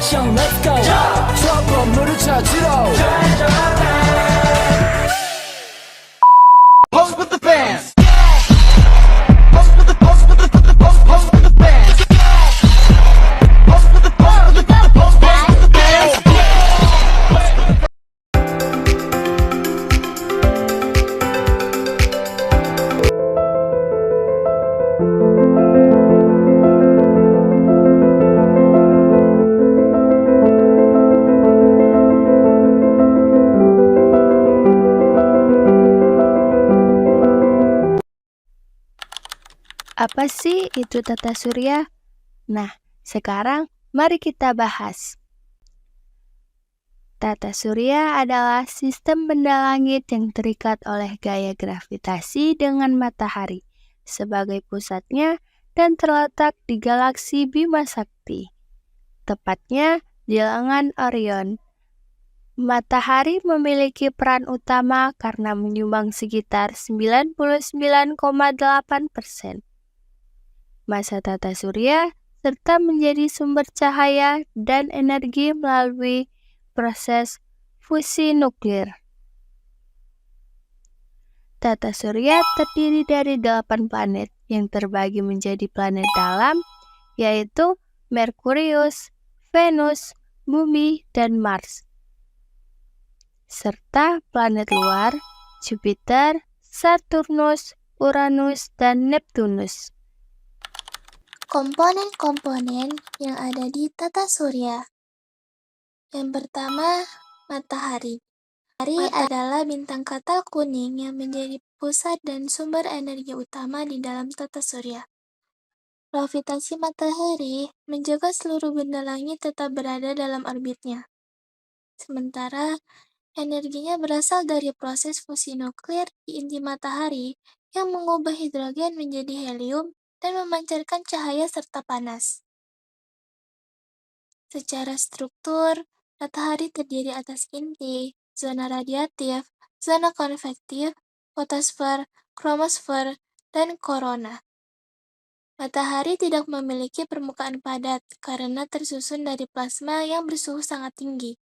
액션 let's go 저 건물을 찾으러 Pose with the fans Pose with the pose with the pose with the fans Pose with the pose with the pose with the fans Apa sih itu tata surya? Nah, sekarang mari kita bahas. Tata surya adalah sistem benda langit yang terikat oleh gaya gravitasi dengan matahari sebagai pusatnya dan terletak di galaksi Bima Sakti, tepatnya di lengan Orion. Matahari memiliki peran utama karena menyumbang sekitar 99,8% massa tata surya serta menjadi sumber cahaya dan energi melalui proses fusi nuklir. Tata surya terdiri dari 8 planet yang terbagi menjadi planet dalam, yaitu Merkurius, Venus, Bumi, dan Mars, serta planet luar, Jupiter, Saturnus, Uranus, dan Neptunus. Komponen-komponen yang ada di tata surya. Yang pertama, matahari. Matahari adalah bintang katal kuning yang menjadi pusat dan sumber energi utama di dalam tata surya. Gravitasi matahari menjaga seluruh benda langit tetap berada dalam orbitnya. Sementara, energinya berasal dari proses fusi nuklir di inti matahari yang mengubah hidrogen menjadi helium dan memancarkan cahaya serta panas. Secara struktur, matahari terdiri atas inti, zona radiatif, zona konvektif, fotosfer, kromosfer, dan korona. Matahari tidak memiliki permukaan padat karena tersusun dari plasma yang bersuhu sangat tinggi.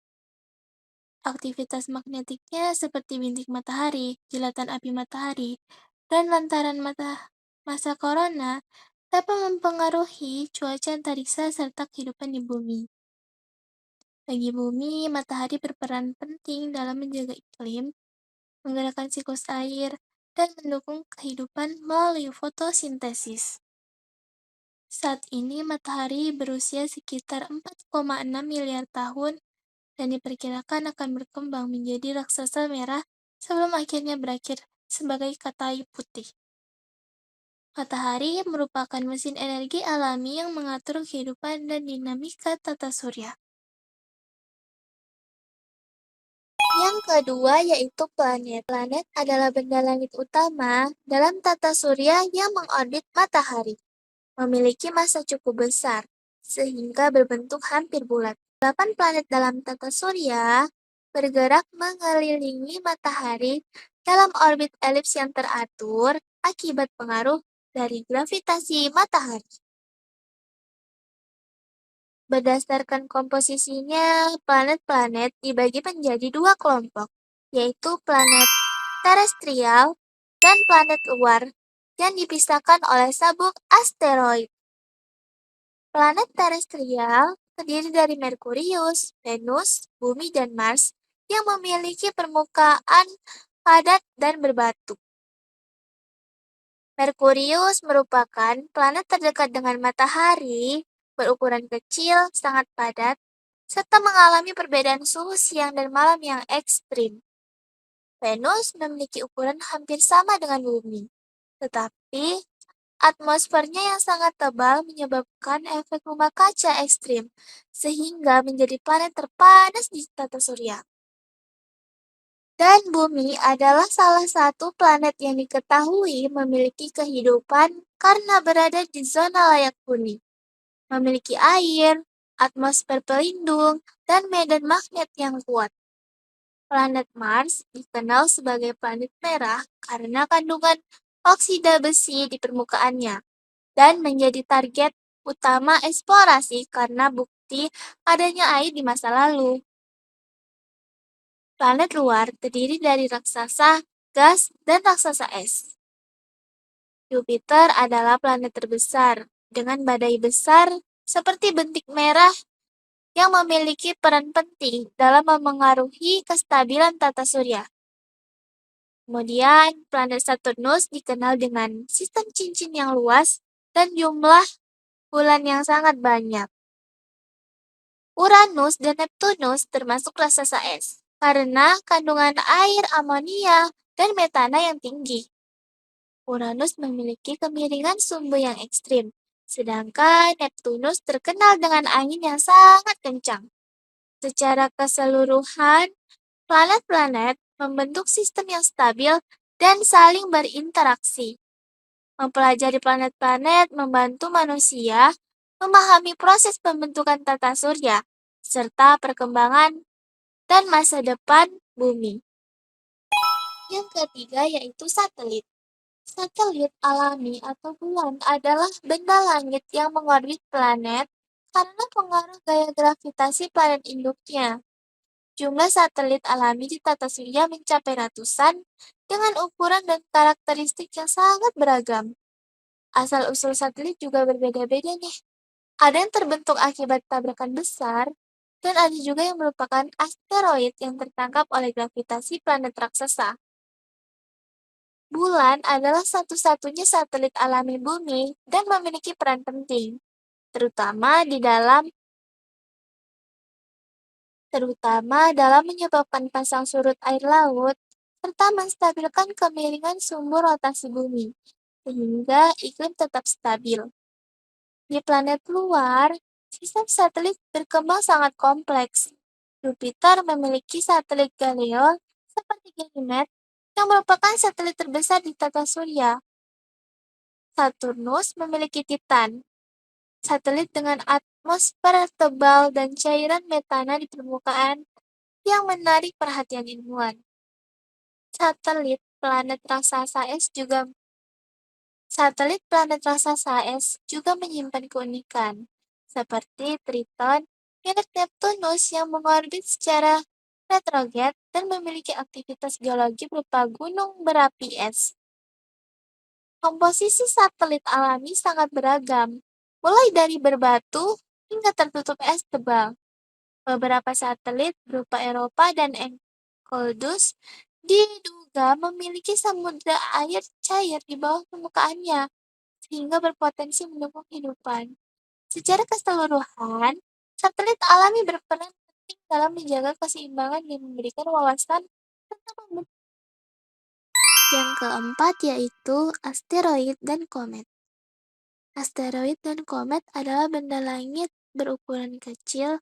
Aktivitas magnetiknya seperti bintik matahari, jilatan api matahari, dan lantaran massa korona dapat mempengaruhi cuaca antariksa serta kehidupan di bumi. Bagi bumi, matahari berperan penting dalam menjaga iklim, menggerakkan siklus air, dan mendukung kehidupan melalui fotosintesis. Saat ini matahari berusia sekitar 4,6 miliar tahun dan diperkirakan akan berkembang menjadi raksasa merah sebelum akhirnya berakhir sebagai katai putih. Matahari merupakan mesin energi alami yang mengatur kehidupan dan dinamika tata surya. Yang kedua yaitu planet. Planet adalah benda langit utama dalam tata surya yang mengorbit matahari. Memiliki massa cukup besar, sehingga berbentuk hampir bulat. 8 planet dalam tata surya bergerak mengelilingi matahari dalam orbit elips yang teratur akibat pengaruh dari gravitasi matahari. Berdasarkan komposisinya, planet-planet dibagi menjadi 2 kelompok, yaitu planet terestrial dan planet luar yang dipisahkan oleh sabuk asteroid. Planet terestrial terdiri dari Merkurius, Venus, Bumi, dan Mars yang memiliki permukaan padat dan berbatu. Merkurius merupakan planet terdekat dengan matahari, berukuran kecil, sangat padat, serta mengalami perbedaan suhu siang dan malam yang ekstrim. Venus memiliki ukuran hampir sama dengan Bumi, tetapi atmosfernya yang sangat tebal menyebabkan efek rumah kaca ekstrim, sehingga menjadi planet terpanas di tata surya. Dan Bumi adalah salah satu planet yang diketahui memiliki kehidupan karena berada di zona layak huni, memiliki air, atmosfer pelindung, dan medan magnet yang kuat. Planet Mars dikenal sebagai planet merah karena kandungan oksida besi di permukaannya, dan menjadi target utama eksplorasi karena bukti bukti adanya air di masa lalu. Planet luar terdiri dari raksasa, gas, dan raksasa es. Jupiter adalah planet terbesar, dengan badai besar seperti bentik merah yang memiliki peran penting dalam memengaruhi kestabilan tata surya. Kemudian, planet Saturnus dikenal dengan sistem cincin yang luas dan jumlah bulan yang sangat banyak. Uranus dan Neptunus termasuk raksasa es karena kandungan air, amonia, dan metana yang tinggi. Uranus memiliki kemiringan sumbu yang ekstrim, sedangkan Neptunus terkenal dengan angin yang sangat kencang. Secara keseluruhan, planet-planet membentuk sistem yang stabil dan saling berinteraksi. Mempelajari planet-planet membantu manusia memahami proses pembentukan tata surya, serta perkembangan dan masa depan bumi. Yang ketiga yaitu satelit. Satelit alami atau bulan adalah benda langit yang mengorbit planet karena pengaruh gaya gravitasi planet induknya. Jumlah satelit alami di tata surya mencapai ratusan dengan ukuran dan karakteristik yang sangat beragam. Asal-usul satelit juga berbeda-beda nih. Ada yang terbentuk akibat tabrakan besar, dan ada juga yang merupakan asteroid yang tertangkap oleh gravitasi planet raksasa. Bulan adalah satu-satunya satelit alami bumi dan memiliki peran penting, terutama dalam menyebabkan pasang surut air laut, serta menstabilkan kemiringan sumbu rotasi bumi, sehingga iklim tetap stabil. Di planet luar, sistem satelit berkembang sangat kompleks. Jupiter memiliki satelit Galileo seperti Ganymede yang merupakan satelit terbesar di tata surya. Saturnus memiliki Titan, satelit dengan atmosfer tebal dan cairan metana di permukaan yang menarik perhatian ilmuwan. Satelit planet raksasa es juga menyimpan keunikan, seperti Triton milik Neptunus yang mengorbit secara retrograd dan memiliki aktivitas geologi berupa gunung berapi es. Komposisi satelit alami sangat beragam, mulai dari berbatu hingga tertutup es tebal. Beberapa satelit berupa Eropa dan Enceladus diduga memiliki samudra air cair di bawah permukaannya, sehingga berpotensi mendukung kehidupan. Secara keseluruhan, satelit alami berperan penting dalam menjaga keseimbangan dan memberikan wawasan tentang pembentukan. Yang keempat yaitu asteroid dan komet. Asteroid dan komet adalah benda langit berukuran kecil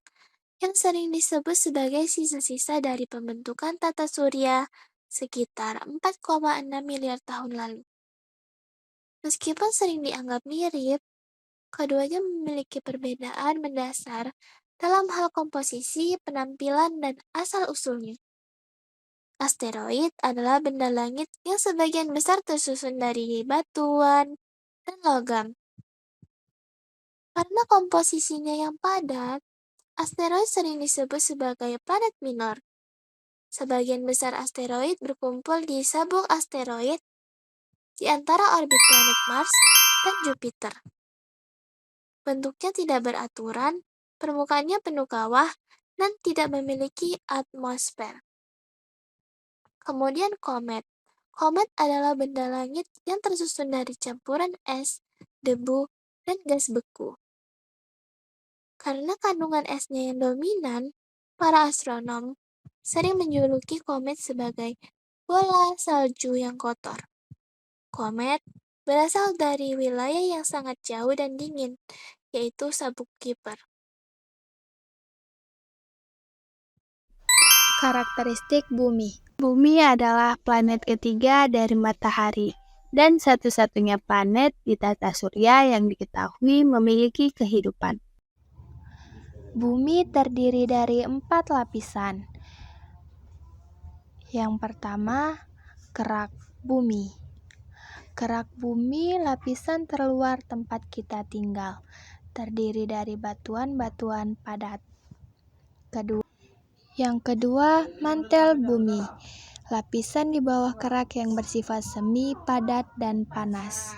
yang sering disebut sebagai sisa-sisa dari pembentukan tata surya sekitar 4,6 miliar tahun lalu. Meskipun sering dianggap mirip, keduanya memiliki perbedaan mendasar dalam hal komposisi, penampilan, dan asal-usulnya. Asteroid adalah benda langit yang sebagian besar tersusun dari batuan dan logam. Karena komposisinya yang padat, asteroid sering disebut sebagai planet minor. Sebagian besar asteroid berkumpul di sabuk asteroid di antara orbit planet Mars dan Jupiter. Bentuknya tidak beraturan, permukaannya penuh kawah, dan tidak memiliki atmosfer. Kemudian komet. Komet adalah benda langit yang tersusun dari campuran es, debu, dan gas beku. Karena kandungan esnya yang dominan, para astronom sering menjuluki komet sebagai bola salju yang kotor. Komet berasal dari wilayah yang sangat jauh dan dingin, yaitu sabuk Kuiper. Karakteristik Bumi. Bumi adalah planet ketiga dari Matahari dan satu-satunya planet di tata surya yang diketahui memiliki kehidupan. Bumi terdiri dari 4 lapisan. Yang pertama, kerak bumi. Kerak bumi lapisan terluar tempat kita tinggal. terdiri dari batuan-batuan padat. Yang kedua, mantel bumi. Lapisan di bawah kerak yang bersifat semi padat dan panas.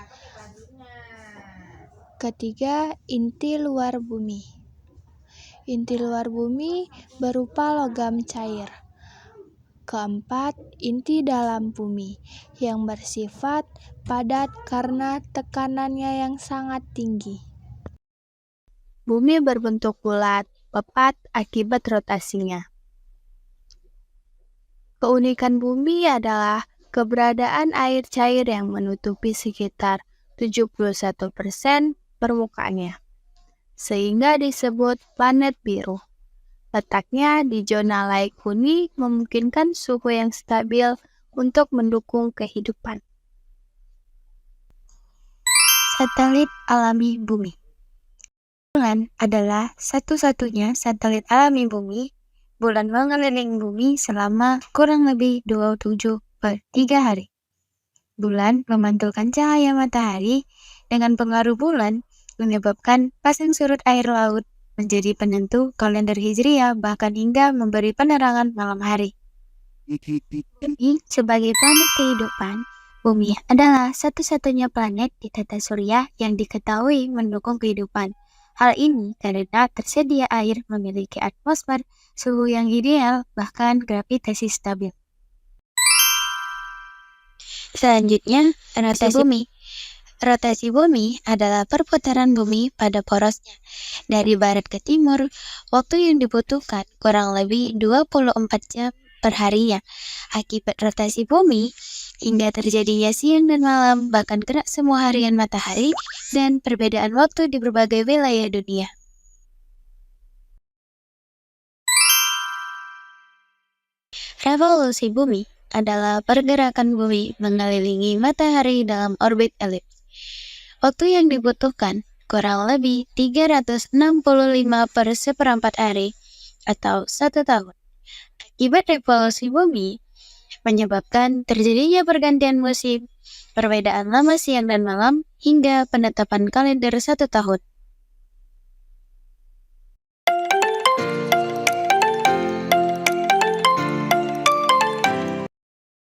Ketiga, inti luar bumi. Inti luar bumi berupa logam cair. Keempat, inti dalam bumi yang bersifat padat karena tekanannya yang sangat tinggi. Bumi berbentuk bulat, pepat akibat rotasinya. Keunikan bumi adalah keberadaan air cair yang menutupi sekitar 71% permukaannya, sehingga disebut planet biru. Letaknya di zona laik huni memungkinkan suhu yang stabil untuk mendukung kehidupan. Satelit alami bumi. Bulan adalah satu-satunya satelit alami bumi. Bulan mengelilingi bumi selama kurang lebih 27/3 hari. Bulan memantulkan cahaya matahari dengan pengaruh bulan menyebabkan pasang surut air laut menjadi penentu kalender Hijriah bahkan hingga memberi penerangan malam hari. Bumi sebagai planet kehidupan, bumi adalah satu-satunya planet di tata surya yang diketahui mendukung kehidupan. Hal ini karena tersedia air, memiliki atmosfer, suhu yang ideal, bahkan gravitasi stabil. Selanjutnya, rotasi bumi. Rotasi bumi adalah perputaran bumi pada porosnya. Dari barat ke timur, waktu yang dibutuhkan kurang lebih 24 jam per hari ya. Akibat rotasi bumi, hingga terjadinya siang dan malam, bahkan gerak semua harian matahari, dan perbedaan waktu di berbagai wilayah dunia. Revolusi bumi adalah pergerakan bumi mengelilingi matahari dalam orbit elips. Waktu yang dibutuhkan kurang lebih 365/1/4 hari atau 1 tahun. Akibat revolusi bumi menyebabkan terjadinya pergantian musim, perbedaan lama siang dan malam, hingga penetapan kalender 1 tahun.